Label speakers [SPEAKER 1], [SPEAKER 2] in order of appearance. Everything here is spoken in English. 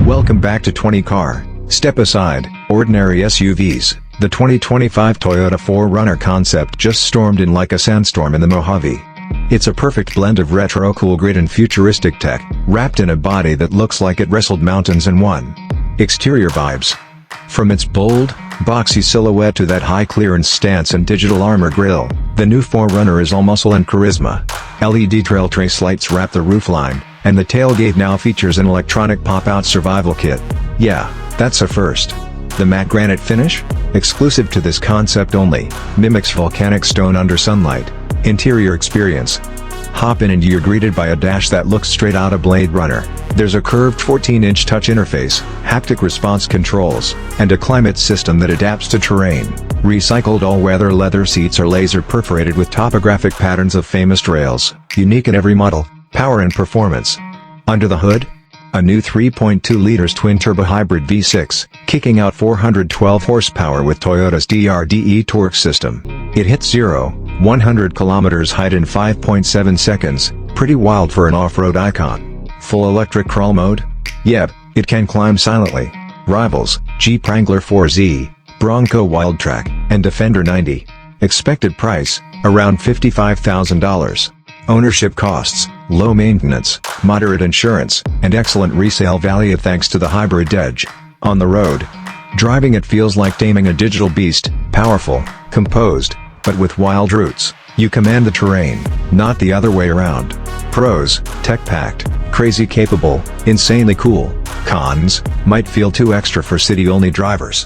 [SPEAKER 1] Welcome back to 20 Car. Step aside, ordinary SUVs. The 2025 Toyota 4Runner concept just stormed in like a sandstorm in the Mojave. It's a perfect blend of retro cool grit and futuristic tech, wrapped in a body that looks like it wrestled mountains in one. Exterior vibes. From its bold, boxy silhouette to that high-clearance stance and digital armor grille, the new 4Runner is all muscle and charisma. LED trail trace lights wrap the roofline, and the tailgate now features an electronic pop-out survival kit. Yeah, that's a first. The matte granite finish, exclusive to this concept only, mimics volcanic stone under sunlight. Interior experience. Hop in and you're greeted by a dash that looks straight out of Blade Runner. There's a curved 14-inch touch interface, haptic response controls, and a climate system that adapts to terrain. Recycled all-weather leather seats are laser-perforated with topographic patterns of famous trails, unique in every model. Power and performance. Under the hood? A new 3.2 liters twin-turbo hybrid V6, kicking out 412 horsepower with Toyota's DRDE torque system. It hits 0-100 kilometers height in 5.7 seconds, pretty wild for an off-road icon. Full electric crawl mode? Yep, it can climb silently. Rivals, Jeep Wrangler 4Z, Bronco Wildtrak, and Defender 90. Expected price, around $55,000. Ownership costs, low maintenance, moderate insurance, and excellent resale value thanks to the hybrid edge. On the road, driving it feels like taming a digital beast, powerful, composed, but with wild roots. You command the terrain, not the other way around. Pros, tech-packed, crazy capable, insanely cool. Cons, might feel too extra for city-only drivers.